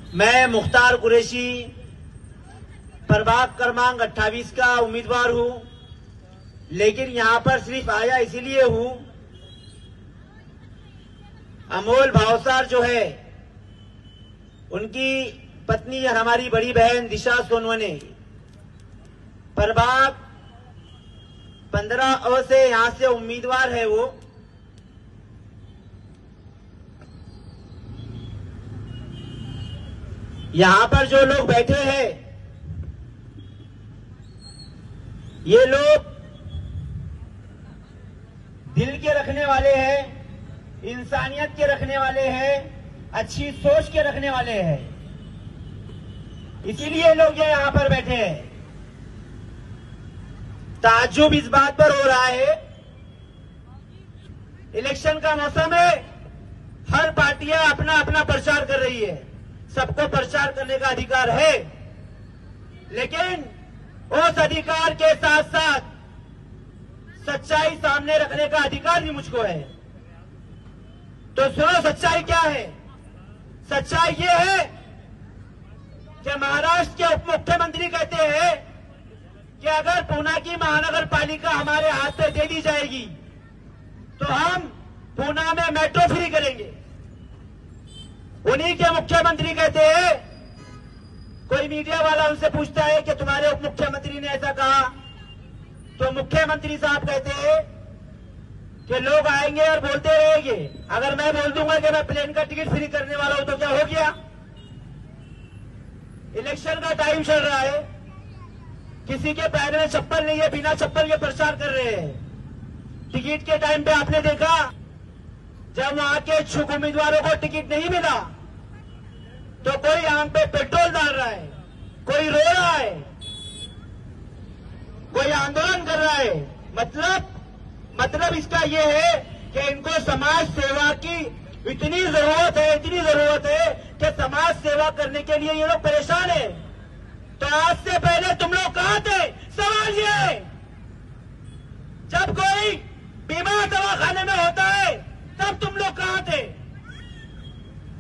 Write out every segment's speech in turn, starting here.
मैं मुख्तार कुरैशी प्रभाग क्रमांक 28 का उम्मीदवार हूं, लेकिन यहां पर सिर्फ आया इसीलिए हूं, अमोल भावसार जो है उनकी पत्नी और हमारी बड़ी बहन दिशा सोनवने प्रभाग 15 से यहां से उम्मीदवार है। वो यहां पर जो लोग बैठे हैं ये लोग दिल के रखने वाले हैं, इंसानियत के रखने वाले हैं, अच्छी सोच के रखने वाले हैं, इसीलिए लोग ये यहां पर बैठे हैं। ताज्जुब इस बात पर हो रहा है, इलेक्शन का मौसम है, हर पार्टियां अपना अपना प्रचार कर रही है, सबको प्रचार करने का अधिकार है, लेकिन उस अधिकार के साथ साथ सच्चाई सामने रखने का अधिकार भी मुझको है। तो सुनो, सच्चाई क्या है? सच्चाई ये है कि महाराष्ट्र के उप मुख्यमंत्री कहते हैं कि अगर पूना की महानगर पालिका हमारे हाथ में दे दी जाएगी तो हम पूना में मेट्रो फ्री करेंगे। उन्हीं के मुख्यमंत्री कहते हैं, कोई मीडिया वाला उनसे पूछता है कि तुम्हारे उप मुख्यमंत्री ने ऐसा कहा, तो मुख्यमंत्री साहब कहते हैं कि लोग आएंगे और बोलते रहेंगे। अगर मैं बोल दूंगा कि मैं प्लेन का टिकट फ्री करने वाला हूं तो क्या हो गया? इलेक्शन का टाइम चल रहा है, किसी के पैर में चप्पल नहीं है, बिना चप्पल के प्रचार कर रहे हैं। टिकट के टाइम पे आपने देखा जब वहां के इच्छुक उम्मीदवारों को टिकट नहीं मिला तो कोई आम पे पेट्रोल डाल रहा है, कोई रो रहा है, कोई आंदोलन कर रहा है। मतलब इसका यह है कि इनको समाज सेवा की इतनी जरूरत है कि समाज सेवा करने के लिए ये लोग परेशान है। तो आज से पहले तुम लोग कहां थे? सवाल ये है, जब कोई बीमार दवाखाने में होता है तब तुम लोग कहां थे?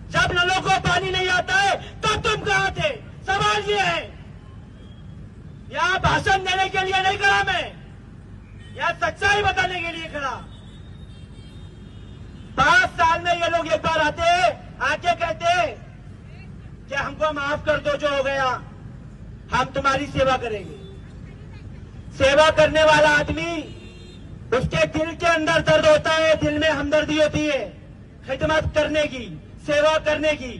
जब नलों को पानी नहीं आता है तब तुम कहां थे? सवाल ये है। यहां भाषण देने के लिए नहीं खड़ा मैं, यहां सच्चाई बताने के लिए खड़ा। 5 साल में ये लोग एक बार आते, आके कहते कि हमको माफ कर दो, जो हो गया, हम तुम्हारी सेवा करेंगे। सेवा करने वाला आदमी, उसके दिल के अंदर दर्द होता है, दिल में हमदर्दी होती है, खिदमत करने की, सेवा करने की।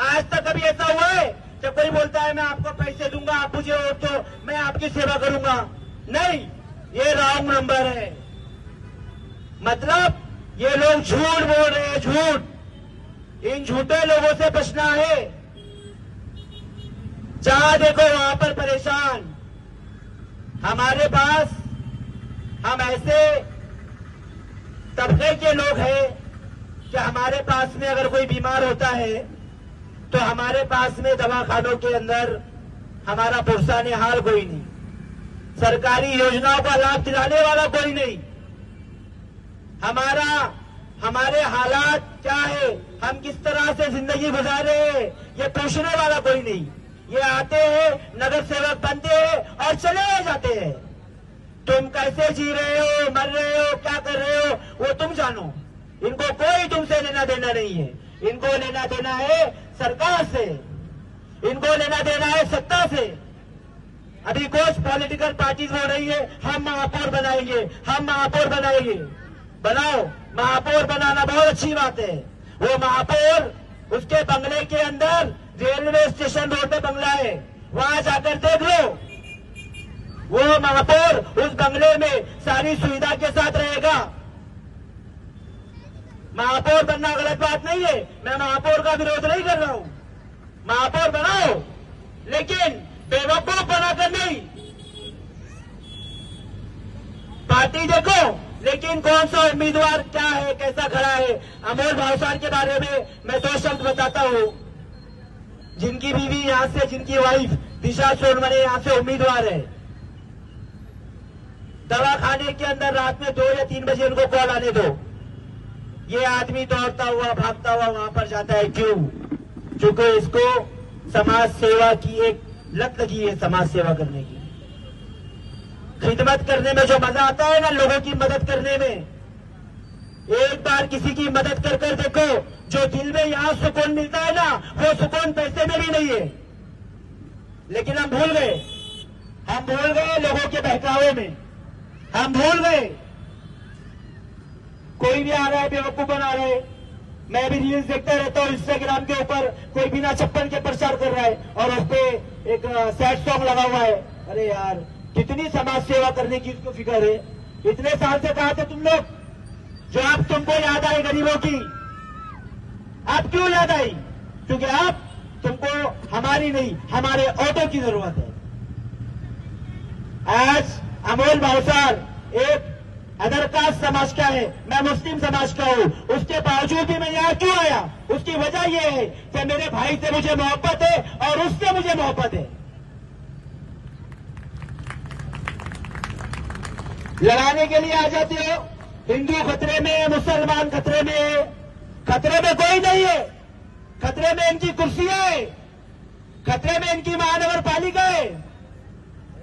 आज तक कभी ऐसा हुआ है कि कोई बोलता है मैं आपको पैसे दूंगा, आप मुझे वोट दो, मैं आपकी सेवा करूंगा? नहीं, ये रॉन्ग नंबर है। मतलब ये लोग झूठ बोल रहे हैं, झूठ। इन झूठे लोगों से बचना है। जहां देखो वहां पर परेशान। हमारे पास, हम ऐसे तबके के लोग हैं कि हमारे पास में अगर कोई बीमार होता है तो हमारे पास में दवाखानों के अंदर हमारा पुरसाने हाल कोई नहीं, सरकारी योजनाओं का लाभ दिलाने वाला कोई नहीं। हमारे हालात क्या है, हम किस तरह से जिंदगी गुजार रहे हैं, ये पूछने वाला कोई नहीं। ये आते हैं, नगर सेवक बनते हैं और चले जाते हैं। तुम कैसे जी रहे हो, मर रहे हो, क्या कर रहे हो, वो तुम जानो। इनको कोई तुमसे लेना देना नहीं है। इनको लेना देना है सरकार से, इनको लेना देना है सत्ता से। अभी कुछ पॉलिटिकल पार्टीज हो रही है, हम महापौर बनाएंगे, हम महापौर बनाएंगे। बनाओ, महापौर बनाना बहुत अच्छी बात है। वो महापौर, उसके बंगले के अंदर रेलवे स्टेशन रोड पे बंगला है, वहां जाकर देख लो। वो महापौर उस बंगले में सारी सुविधा के साथ रहेगा। महापौर बनना गलत बात नहीं है, मैं महापौर का विरोध नहीं कर रहा हूं। महापौर बनाओ, लेकिन बेवकूफ बनाकर नहीं। पार्टी देखो, लेकिन कौन सा उम्मीदवार क्या है, कैसा खड़ा है। अमोल भावसार के बारे में मैं 2 शब्द बताता हूं। जिनकी बीवी यहां से, जिनकी वाइफ दिशा सोनवने यहां से उम्मीदवार है, दवाखाने के अंदर रात में 2 या 3 बजे उनको कॉल आने दो। ये आदमी दौड़ता हुआ, भागता हुआ वहां पर जाता है। क्यों? क्योंकि इसको समाज सेवा की एक लत लगी है, समाज सेवा करने की। खिदमत करने में जो मजा आता है ना, लोगों की मदद करने में, एक बार किसी की मदद कर कर देखो, जो दिल में यहां सुकून मिलता है ना, वो सुकून पैसे में भी नहीं है। लेकिन हम भूल गए लोगों के बहकावे में, हम भूल गए। कोई भी आ रहा है बेवकूफ बना रहे। मैं भी रील्स देखता रहता हूँ इंस्टाग्राम के ऊपर, कोई बिना चप्पल के प्रचार कर रहा है और उस पे एक सैड सॉन्ग लगा हुआ है। अरे यार, कितनी समाज सेवा करने की उसको फिक्र है। इतने साल से कहा थे तुम लोग, जो आप तुमको याद आई गरीबों की, आप क्यों याद आई? क्योंकि आप तुमको हमारी नहीं, हमारे ऑटो की जरूरत है। आज अमोल भावसार एक अदर कास्ट समाज का है, मैं मुस्लिम समाज का हूं, उसके बावजूद भी मैं यहां क्यों आया? उसकी वजह यह है कि मेरे भाई से मुझे मोहब्बत है और उससे मुझे मोहब्बत है। लड़ाने के लिए आ जाते हो, हिंदू खतरे में, मुसलमान खतरे में, खतरे में कोई नहीं है। खतरे में इनकी कुर्सियां है, खतरे में इनकी महानगर पालिका है,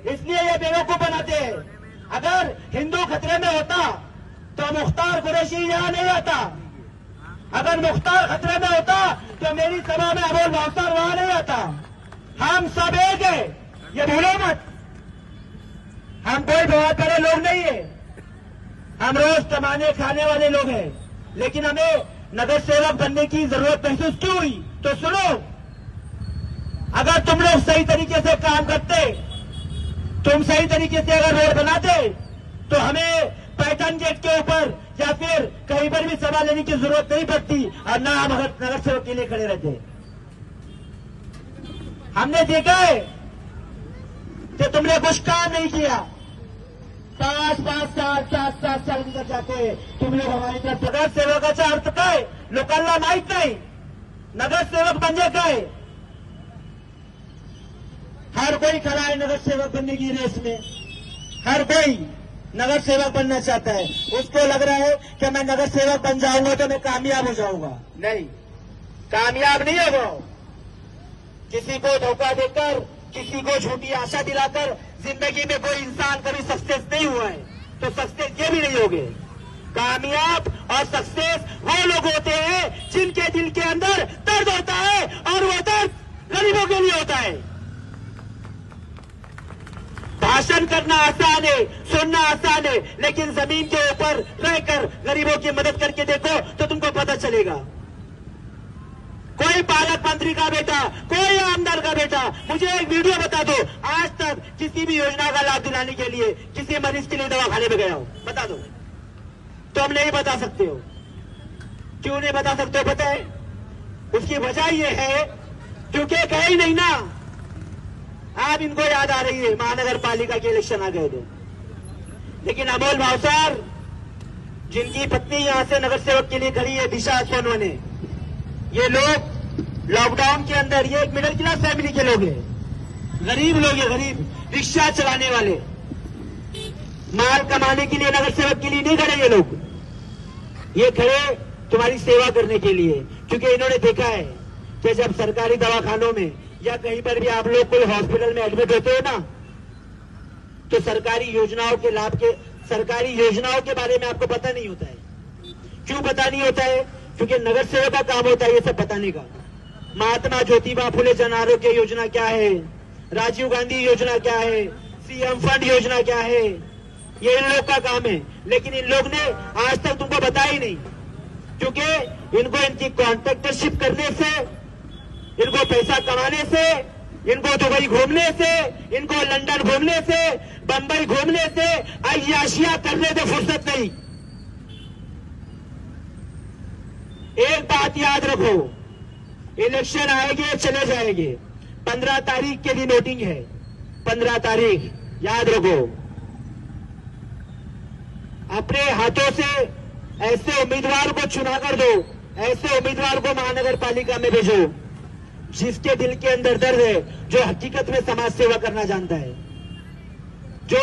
इसलिए ये बेवकूफ बनाते हैं। अगर हिंदू खतरे में होता तो मुख्तार कुरैशी यहां नहीं आता। अगर मुख्तार खतरे में होता तो मेरी सभा में अमोल भावसार वहां नहीं आता। हम सब एक है, ये भूलो मत। हम कोई बहुत बड़े लोग नहीं है, हम रोज कमाने खाने वाले लोग हैं। लेकिन हमें नगर सेवक बनने की जरूरत महसूस क्यों हुई? तो सुनो, अगर तुम लोग सही तरीके से काम करते, तुम सही तरीके से अगर रोड बनाते, तो हमें पैटर्न गेट के ऊपर या फिर कहीं पर भी सभा लेने की जरूरत नहीं पड़ती और ना हम नगर सेवक के लिए खड़े रहते। हमने देखा है कि तुमने कुछ काम नहीं किया। 5-5 साल 7-7 साल निकल जाते, तुम लोग हमारी तरफ नगर सेवकाचा अर्थ काय लोकांना माहित नाही। नगर सेवक म्हणजे काय? हर कोई खड़ा है नगर सेवक बनने की रेस में, हर कोई नगर सेवक बनना चाहता है। उसको लग रहा है कि मैं नगर सेवक बन जाऊंगा तो मैं कामयाब हो जाऊंगा। नहीं, कामयाब नहीं होगा। किसी को धोखा देकर, किसी को झूठी आशा दिलाकर जिंदगी में कोई इंसान कभी सक्सेस नहीं हुआ है, तो सक्सेस ये भी नहीं होगे। कामयाब और सक्सेस वो लोग होते हैं जिनके दिल के अंदर दर्द होता है और वो दर्द गरीबों के लिए होता है। भाषण करना आसान है, सुनना आसान है, लेकिन जमीन के ऊपर रहकर गरीबों की मदद करके देखो तो तुमको पता चलेगा। कोई पालक मंत्री का बेटा, कोई आमदार का बेटा मुझे एक वीडियो बता दो, आज तक किसी भी योजना का लाभ दिलाने के लिए किसी मरीज के लिए दवाखाने में गया हो? बता दो। तुम नहीं बता सकते हो। क्यों नहीं बता सकते हो पता है? उसकी वजह यह है क्योंकि कहीं नहीं ना। आप इनको याद आ रही है महानगर पालिका के इलेक्शन आ गए थे, लेकिन अमोल भावसार, जिनकी पत्नी यहां से नगर सेवक के लिए खड़ी है, दिशा सोनवने, ये लोग लॉकडाउन के अंदर, ये एक मिडिल क्लास फैमिली के लोग हैं, गरीब लोग हैं, गरीब रिक्शा चलाने वाले, माल कमाने के लिए नगर सेवक के लिए नहीं खड़े ये लोग। ये खड़े तुम्हारी सेवा करने के लिए, क्योंकि इन्होंने देखा है कि जब सरकारी दवाखानों में या कहीं पर भी आप लोग कोई हॉस्पिटल में एडमिट होते हो ना, तो सरकारी योजनाओं के लाभ के, सरकारी योजनाओं के बारे में आपको पता नहीं होता है। क्यों पता नहीं होता है? क्योंकि नगर सेवक का काम होता है ये सब बताने का। महात्मा ज्योतिबा फुले जन आरोग्य योजना क्या है, राजीव गांधी योजना क्या है, सीएम फंड योजना क्या है, ये इन लोग का काम है। लेकिन इन लोग ने आज तक तुमको बताया ही नहीं, क्योंकि इनको इनकी कॉन्ट्रैक्टरशिप करने से, इनको पैसा कमाने से, इनको दुबई घूमने से, इनको लंदन घूमने से, बंबई घूमने से, अय्याशियां करने से फुर्सत नहीं। एक बात याद रखो, इलेक्शन आएंगे चले जाएंगे। 15 तारीख के दिन वोटिंग है, 15 तारीख याद रखो। अपने हाथों से ऐसे उम्मीदवार को चुना कर दो, ऐसे उम्मीदवार को महानगर पालिका में भेजो जिसके दिल के अंदर दर्द है, जो हकीकत में समाज सेवा करना जानता है, जो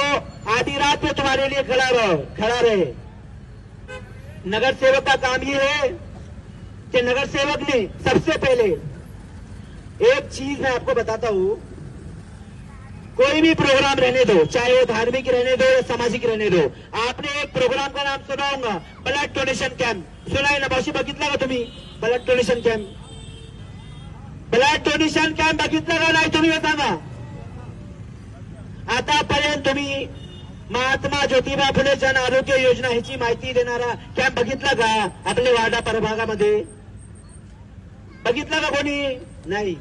आधी रात में तुम्हारे लिए खड़ा रहे। नगर सेवक का काम ये है कि नगर सेवक ने सबसे पहले एक चीज मैं आपको बताता हूं, कोई भी प्रोग्राम रहने दो, चाहे वो धार्मिक रहने दो या सामाजिक रहने दो, आपने एक प्रोग्राम का नाम सुना होगा, ब्लड डोनेशन कैंप. सुना है ना मावशी, बघितला का तुम्ही blood donation camp? Blood donation camp बघितला का नाही तुम्ही, हे सांगा. आतापर्यंत तुम्ही महात्मा ज्योतिबा फुले जन आरोग्य योजना ह्याची माहिती देणारा कॅम्प बघितला का आपल्या वाडा प्रभागामध्ये? बघितला का कोणी? नहीं.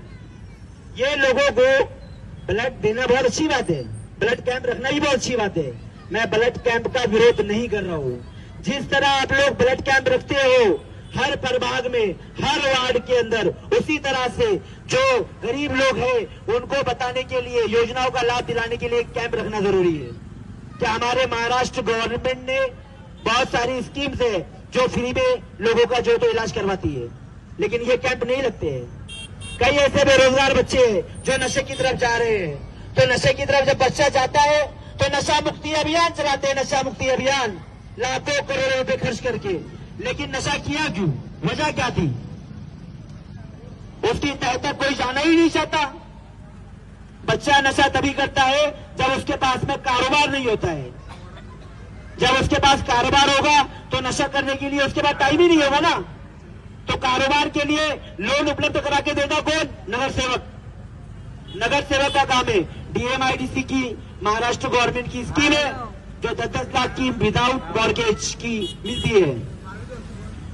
ये लोगों को ब्लड देना बहुत अच्छी बात है, ब्लड कैंप रखना भी बहुत अच्छी बात है. मैं ब्लड कैंप का विरोध नहीं कर रहा हूं. जिस तरह आप लोग ब्लड कैंप रखते हो हर प्रभाग में, हर वार्ड के अंदर, उसी तरह से जो गरीब लोग हैं उनको बताने के लिए, योजनाओं का लाभ दिलाने के लिए कैंप रखना जरूरी है. क्या हमारे महाराष्ट्र गवर्नमेंट ने बहुत सारी स्कीम्स है जो फ्री में लोगों का जो तो इलाज करवाती है, लेकिन ये कैंप नहीं लगते हैं. कई ऐसे बेरोजगार बच्चे हैं जो नशे की तरफ जा रहे हैं. तो नशे की तरफ जब बच्चा जाता है तो नशा मुक्ति अभियान चलाते हैं, नशा मुक्ति अभियान लाखों करोड़ों रुपए खर्च करके. लेकिन नशा किया क्यों? वजह क्या थी? उसकी तह तक कोई जाना ही नहीं चाहता. बच्चा नशा तभी करता है जब उसके पास में कारोबार नहीं होता है. जब उसके पास कारोबार होगा तो नशा करने के लिए उसके पास टाइम ही नहीं होगा ना. तो कारोबार के लिए लोन उपलब्ध करा के देगा कौन? नगर सेवक. नगर सेवक का काम है. डीएमआईडीसी की महाराष्ट्र गवर्नमेंट की स्कीम है जो 10-10 लाख की विदाउट मॉर्गेज की मिलती है,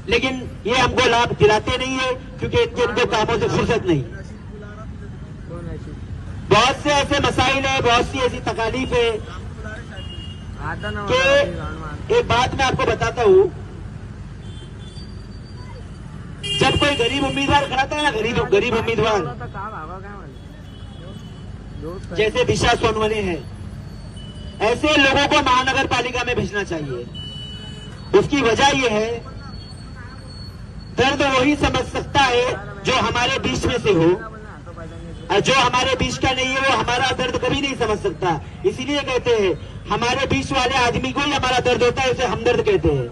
लेकिन ये हमको लाभ दिलाते नहीं है क्योंकि इनको कामों से फुर्सत नहीं. बहुत से ऐसे मसाइल है, बहुत सी ऐसी तकलीफ है कि एक बात मैं आपको बताता हूं. जब कोई गरीब उम्मीदवार खड़ा था ना, गरीब उम्मीदवार जैसे दिशा सोनवने हैं, ऐसे लोगों को महानगर पालिका में भेजना चाहिए. उसकी वजह यह है, दर्द वही समझ सकता है जो हमारे बीच में से हो, और जो हमारे बीच का नहीं है वो हमारा दर्द कभी नहीं समझ सकता. इसीलिए कहते हैं हमारे बीच वाले आदमी को ही हमारा दर्द होता है, उसे हमदर्द कहते हैं.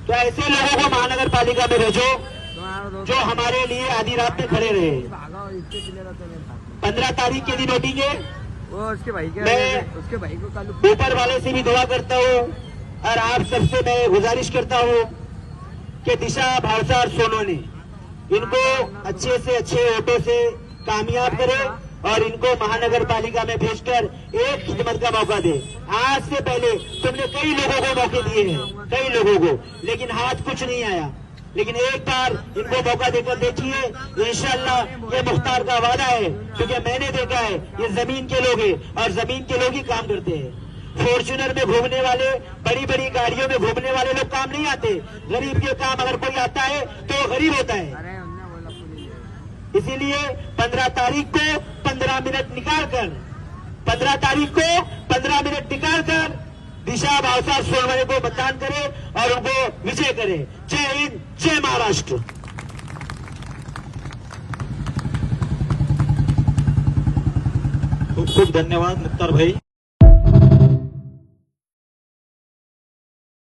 तो ऐसे लोगों को महानगर पालिका में भेजो जो हमारे लिए आधी रात में खड़े रहे. 15 तारीख के दिन वोटिंग है. मैं ऊपर वाले से भी दुआ करता हूँ और आप सबसे मैं गुजारिश करता हूँ कि दिशा भावसार सोनवने इनको अच्छे से अच्छे वोटों से कामयाब करे और इनको महानगर पालिका में भेजकर एक खिदमत का मौका दे. आज से पहले तुमने कई लोगों को मौके दिए हैं, कई लोगों को, लेकिन हाथ कुछ नहीं आया. लेकिन एक बार इनको मौका देकर देखिए, इंशाल्लाह ये मुख्तार का वादा है, क्योंकि मैंने देखा है ये जमीन के लोग हैं और जमीन के लोग ही काम करते हैं. फॉर्च्यूनर में घूमने वाले, बड़ी बड़ी गाड़ियों में घूमने वाले लोग काम नहीं आते. गरीब के काम अगर कोई आता है तो गरीब होता है. इसीलिए 15 तारीख को 15 मिनट निकालकर दिशा भावसार सोनवने को मतदान करें और उनको विजय करें. जय हिंद, जय महाराष्ट्र. खूप खूप धन्यवाद मुख्तार भाई.